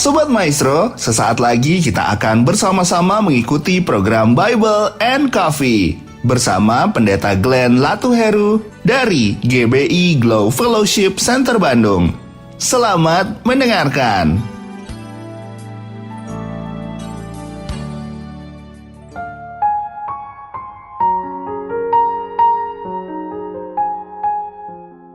Sobat Maestro, sesaat lagi kita akan bersama-sama mengikuti program Bible and Coffee bersama Pendeta Glenn Latuheru dari GBI Glow Fellowship Center Bandung. Selamat mendengarkan.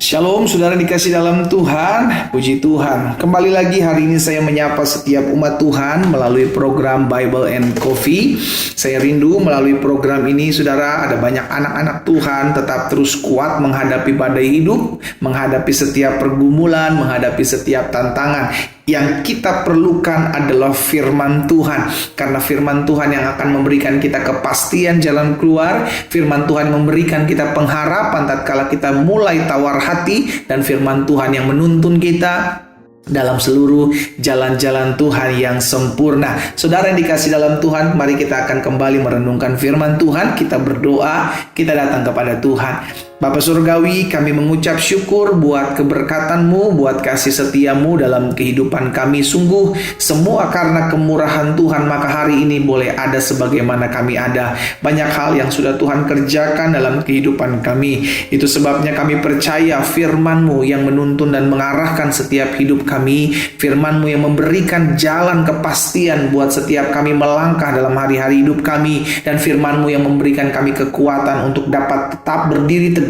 Shalom saudara dikasih dalam Tuhan, puji Tuhan. Kembali lagi hari ini saya menyapa setiap umat Tuhan melalui program Bible and Coffee. Saya rindu melalui program ini saudara ada banyak anak-anak Tuhan tetap terus kuat menghadapi badai hidup, menghadapi setiap pergumulan, menghadapi setiap tantangan. Yang kita perlukan adalah firman Tuhan. Karena firman Tuhan yang akan memberikan kita kepastian jalan keluar. Firman Tuhan memberikan kita pengharapan tatkala kita mulai tawar hati. Dan firman Tuhan yang menuntun kita dalam seluruh jalan-jalan Tuhan yang sempurna. Saudara yang dikasih dalam Tuhan, mari kita akan kembali merenungkan firman Tuhan. Kita berdoa, kita datang kepada Tuhan. Bapa Surgawi, kami mengucap syukur buat keberkatan-Mu, buat kasih setia-Mu dalam kehidupan kami. Sungguh semua karena kemurahan Tuhan, maka hari ini boleh ada sebagaimana kami ada. Banyak hal yang sudah Tuhan kerjakan dalam kehidupan kami. Itu sebabnya kami percaya firman-Mu yang menuntun dan mengarahkan setiap hidup kami. Firman-Mu yang memberikan jalan kepastian buat setiap kami melangkah dalam hari-hari hidup kami. Dan firman-Mu yang memberikan kami kekuatan untuk dapat tetap berdiri tegak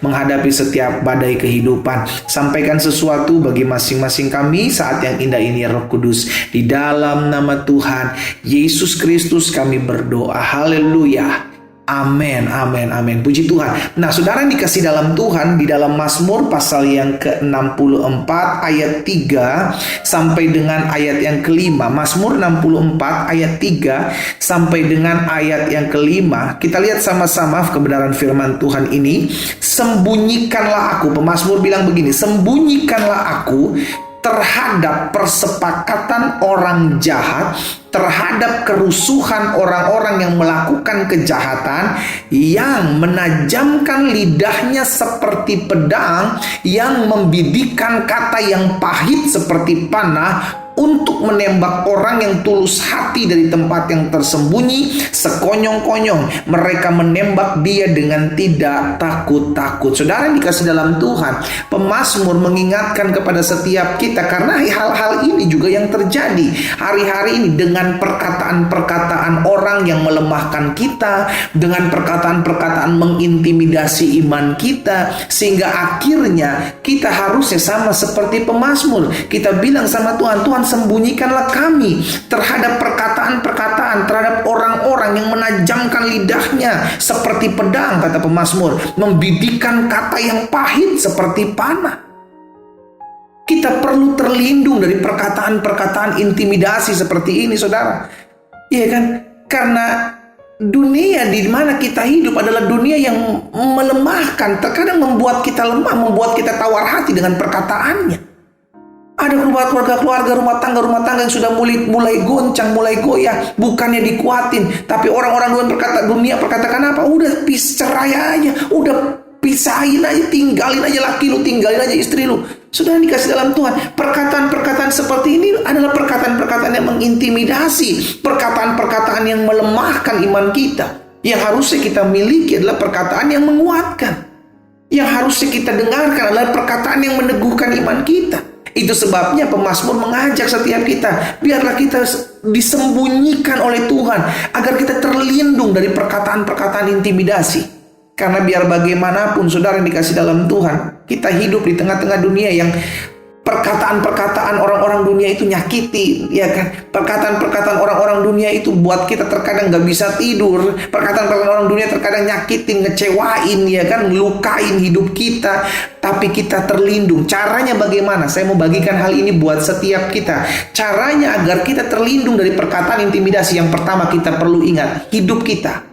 menghadapi setiap badai kehidupan. Sampaikan sesuatu bagi masing-masing kami saat yang indah ini, Roh Kudus. Di dalam nama Tuhan Yesus Kristus kami berdoa. Haleluya. Amin, amin, amin. Puji Tuhan. Nah, saudara yang dikasih dalam Tuhan, di dalam Mazmur pasal yang ke-64 ayat 3 sampai dengan ayat yang ke-5. Mazmur 64 ayat 3 sampai dengan ayat yang ke-5. Kita lihat sama-sama kebenaran firman Tuhan ini. Sembunyikanlah aku. Pemazmur bilang begini, sembunyikanlah aku terhadap persepakatan orang jahat, terhadap kerusuhan orang-orang yang melakukan kejahatan, yang menajamkan lidahnya seperti pedang, yang membidikkan kata yang pahit seperti panah, untuk menembak orang yang tulus hati dari tempat yang tersembunyi. Sekonyong-konyong mereka menembak dia dengan tidak takut-takut. Saudara yang dikasih dalam Tuhan, pemazmur mengingatkan kepada setiap kita, karena hal-hal ini juga yang terjadi hari-hari ini dengan perkataan-perkataan orang yang melemahkan kita, dengan perkataan-perkataan mengintimidasi iman kita, sehingga akhirnya kita harusnya sama seperti pemazmur. Kita bilang sama Tuhan, Tuhan sembunyikanlah kami terhadap perkataan-perkataan, terhadap orang-orang yang menajamkan lidahnya seperti pedang, kata pemazmur, membidikkan kata yang pahit seperti panah. Kita perlu terlindung dari perkataan-perkataan intimidasi seperti ini, saudara. Iya kan? Karena dunia di mana kita hidup adalah dunia yang melemahkan, terkadang membuat kita lemah, membuat kita tawar hati dengan perkataannya. Ada keluarga-keluarga, rumah tangga yang sudah mulai goncang, mulai goyah, bukannya dikuatin, tapi orang-orang dunia perkatakan apa? Udah cerai aja, udah pisahin aja, tinggalin aja laki lu, tinggalin aja istri lu. Sudah dikasih dalam Tuhan. Perkataan-perkataan seperti ini adalah perkataan-perkataan yang mengintimidasi, perkataan-perkataan yang melemahkan iman kita. Yang harusnya kita miliki adalah perkataan yang menguatkan. Yang harusnya kita dengarkan adalah perkataan yang meneguhkan iman kita. Itu sebabnya pemazmur mengajak setiap kita, biarlah kita disembunyikan oleh Tuhan, agar kita terlindung dari perkataan-perkataan intimidasi. Karena biar bagaimanapun saudara yang dikasih dalam Tuhan, kita hidup di tengah-tengah dunia yang perkataan-perkataan orang-orang dunia itu nyakiti, ya kan? Perkataan-perkataan orang-orang dunia itu buat kita terkadang gak bisa tidur. Perkataan-perkataan orang dunia terkadang nyakitin, ngecewain, ya kan? Lukain hidup kita. Tapi kita terlindung. Caranya bagaimana? Saya mau bagikan hal ini buat setiap kita. Caranya agar kita terlindung dari perkataan intimidasi. Yang pertama kita perlu ingat, hidup kita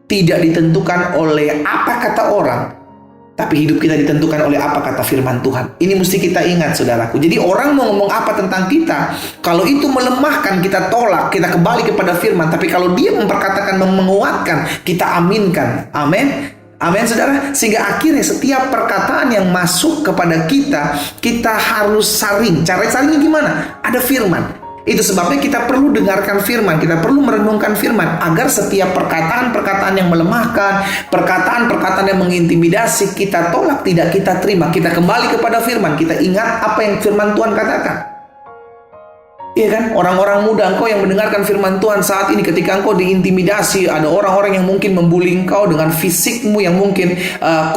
tidak ditentukan oleh apa kata orang, tapi hidup kita ditentukan oleh apa kata firman Tuhan. Ini mesti kita ingat, saudaraku. Jadi orang mau ngomong apa tentang kita, kalau itu melemahkan, kita tolak, kita kembali kepada firman. Tapi kalau dia memperkatakan, menguatkan, kita aminkan. Amin. Amin, saudara. Sehingga akhirnya setiap perkataan yang masuk kepada kita, kita harus saring. Cara saringnya gimana? Ada firman. Itu sebabnya kita perlu dengarkan firman, kita perlu merenungkan firman, agar setiap perkataan-perkataan yang melemahkan, perkataan-perkataan yang mengintimidasi, kita tolak, tidak kita terima. Kita kembali kepada firman, kita ingat apa yang firman Tuhan katakan. Iya kan? Orang-orang muda, engkau yang mendengarkan firman Tuhan saat ini, ketika engkau diintimidasi, ada orang-orang yang mungkin membuli engkau dengan fisikmu yang mungkin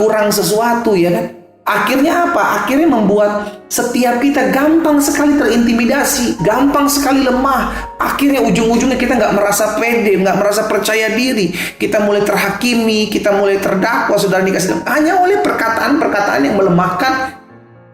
kurang sesuatu, ya kan? Akhirnya apa? Akhirnya membuat setiap kita gampang sekali terintimidasi, gampang sekali lemah. Akhirnya ujung-ujungnya kita nggak merasa pede, nggak merasa percaya diri. Kita mulai terhakimi, kita mulai terdakwa, saudara dikasih hanya oleh perkataan-perkataan yang melemahkan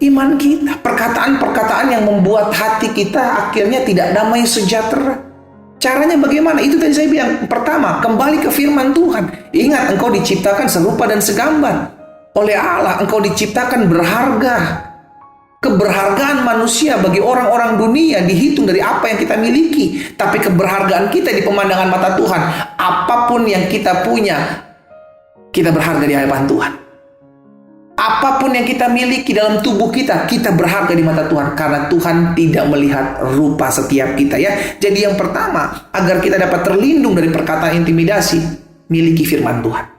iman kita. Perkataan-perkataan yang membuat hati kita akhirnya tidak damai sejahtera. Caranya bagaimana? Itu tadi saya bilang. Pertama, kembali ke firman Tuhan. Ingat, engkau diciptakan serupa dan segambar oleh Allah. Engkau diciptakan berharga. Keberhargaan manusia bagi orang-orang dunia dihitung dari apa yang kita miliki. Tapi keberhargaan kita di pemandangan mata Tuhan, apapun yang kita punya, kita berharga di hadapan Tuhan. Apapun yang kita miliki dalam tubuh kita, kita berharga di mata Tuhan. Karena Tuhan tidak melihat rupa setiap kita, ya. Jadi yang pertama, agar kita dapat terlindung dari perkataan intimidasi, miliki firman Tuhan.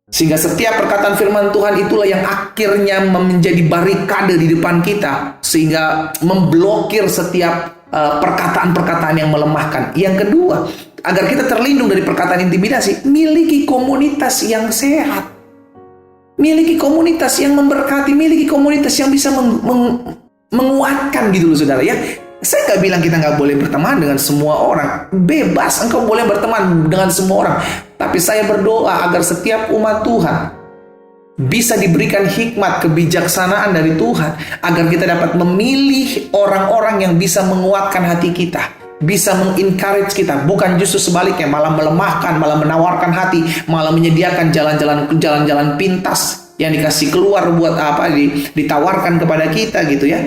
Sehingga setiap perkataan firman Tuhan itulah yang akhirnya menjadi barikade di depan kita, sehingga memblokir setiap perkataan-perkataan yang melemahkan. Yang kedua, agar kita terlindung dari perkataan intimidasi, miliki komunitas yang sehat. Miliki komunitas yang memberkati, miliki komunitas yang bisa menguatkan gitu loh, saudara, ya. Saya nggak bilang kita nggak boleh berteman dengan semua orang. Bebas, engkau boleh berteman dengan semua orang. Tapi saya berdoa agar setiap umat Tuhan bisa diberikan hikmat, kebijaksanaan dari Tuhan, agar kita dapat memilih orang-orang yang bisa menguatkan hati kita, bisa mengencourage kita, bukan justru sebaliknya, malah melemahkan, malah menawarkan hati, malah menyediakan jalan-jalan pintas yang dikasih keluar buat apa, ditawarkan kepada kita gitu, ya.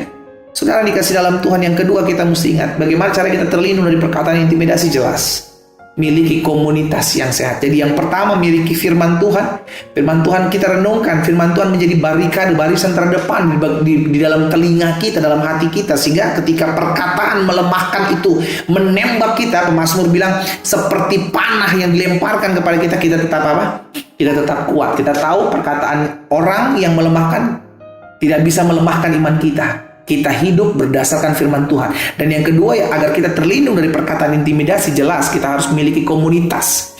Saudara dikasih dalam Tuhan, yang kedua kita mesti ingat bagaimana cara kita terlindung dari perkataan intimidasi. Jelas, miliki komunitas yang sehat. Jadi yang pertama, miliki firman Tuhan. Firman Tuhan kita renungkan, firman Tuhan menjadi barikade, barisan terdepan di dalam telinga kita, dalam hati kita, sehingga ketika perkataan melemahkan itu menembak kita, pemazmur bilang seperti panah yang dilemparkan kepada kita, kita tetap apa? Kita tetap kuat. Kita tahu perkataan orang yang melemahkan tidak bisa melemahkan iman kita. Kita hidup berdasarkan firman Tuhan. Dan yang kedua, ya, agar kita terlindung dari perkataan intimidasi, jelas kita harus memiliki komunitas.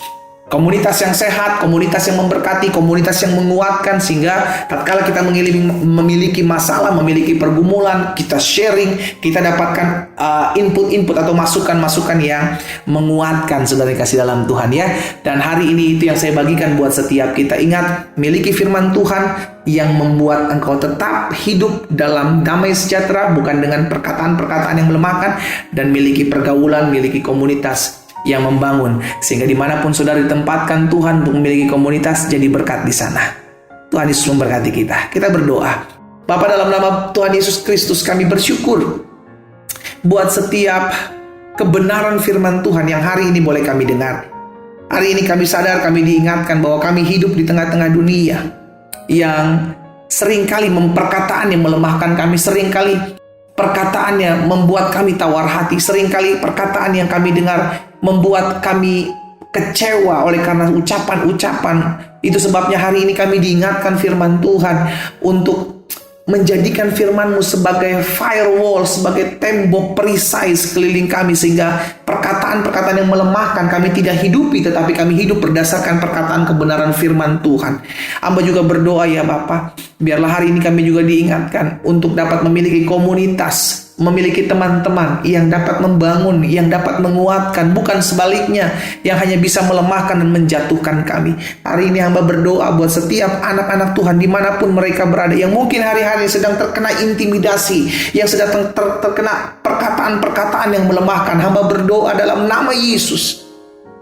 Komunitas yang sehat, komunitas yang memberkati, komunitas yang menguatkan, sehingga tatkala kita memiliki masalah, memiliki pergumulan, kita sharing, kita dapatkan input-input atau masukan-masukan yang menguatkan, saudara kasih dalam Tuhan, ya. Dan hari ini itu yang saya bagikan buat setiap kita. Ingat, miliki firman Tuhan yang membuat engkau tetap hidup dalam damai sejahtera, bukan dengan perkataan-perkataan yang melemahkan, dan miliki pergaulan, miliki komunitas yang membangun, sehingga dimanapun saudara ditempatkan Tuhan untuk memiliki komunitas, jadi berkat di sana. Tuhan Yesus memberkati kita. Kita berdoa. Bapa, dalam nama Tuhan Yesus Kristus, kami bersyukur buat setiap kebenaran firman Tuhan yang hari ini boleh kami dengar. Hari ini kami sadar, kami diingatkan bahwa kami hidup di tengah-tengah dunia yang seringkali perkataan yang melemahkan kami, seringkali perkataannya membuat kami tawar hati, seringkali perkataan yang kami dengar membuat kami kecewa oleh karena ucapan-ucapan. Itu sebabnya hari ini kami diingatkan firman Tuhan untuk menjadikan firman-Mu sebagai firewall, sebagai tembok perisai sekeliling kami, sehingga perkataan-perkataan yang melemahkan kami tidak hidupi, tetapi kami hidup berdasarkan perkataan kebenaran firman Tuhan. Hamba juga berdoa, ya Bapa, biarlah hari ini kami juga diingatkan untuk dapat memiliki komunitas, memiliki teman-teman yang dapat membangun, yang dapat menguatkan, bukan sebaliknya, yang hanya bisa melemahkan dan menjatuhkan kami. Hari ini hamba berdoa buat setiap anak-anak Tuhan dimanapun mereka berada, yang mungkin hari-hari sedang terkena intimidasi, yang sedang terkena perkataan-perkataan yang melemahkan. Hamba berdoa dalam nama Yesus,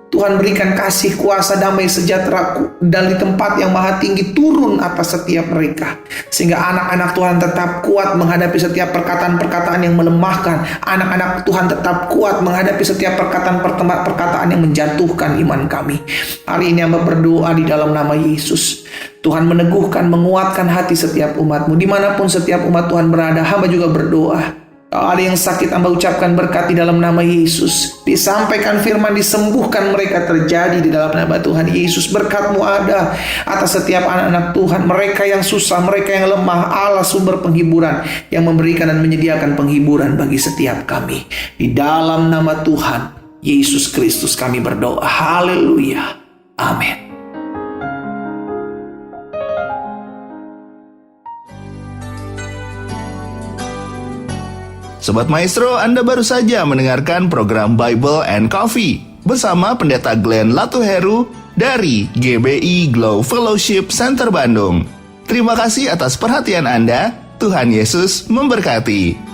Tuhan berikan kasih, kuasa, damai sejahtera dari tempat yang maha tinggi turun atas setiap mereka, sehingga anak-anak Tuhan tetap kuat menghadapi setiap perkataan-perkataan yang melemahkan. Anak-anak Tuhan tetap kuat menghadapi setiap perkataan yang menjatuhkan iman kami. Hari ini hamba berdoa di dalam nama Yesus, Tuhan meneguhkan, menguatkan hati setiap umat-Mu dimanapun setiap umat Tuhan berada. Hamba juga berdoa Kalau ada yang sakit, Hamba ucapkan berkat di dalam nama Yesus. Disampaikan firman, disembuhkan mereka terjadi di dalam nama Tuhan Yesus. Berkat-Mu ada atas setiap anak-anak Tuhan. Mereka yang susah, mereka yang lemah, Allah sumber penghiburan yang memberikan dan menyediakan penghiburan bagi setiap kami. Di dalam nama Tuhan Yesus Kristus kami berdoa. Haleluya. Amin. Sobat Maestro, Anda baru saja mendengarkan program Bible and Coffee bersama Pendeta Glenn Latuheru dari GBI Glow Fellowship Center Bandung. Terima kasih atas perhatian Anda. Tuhan Yesus memberkati.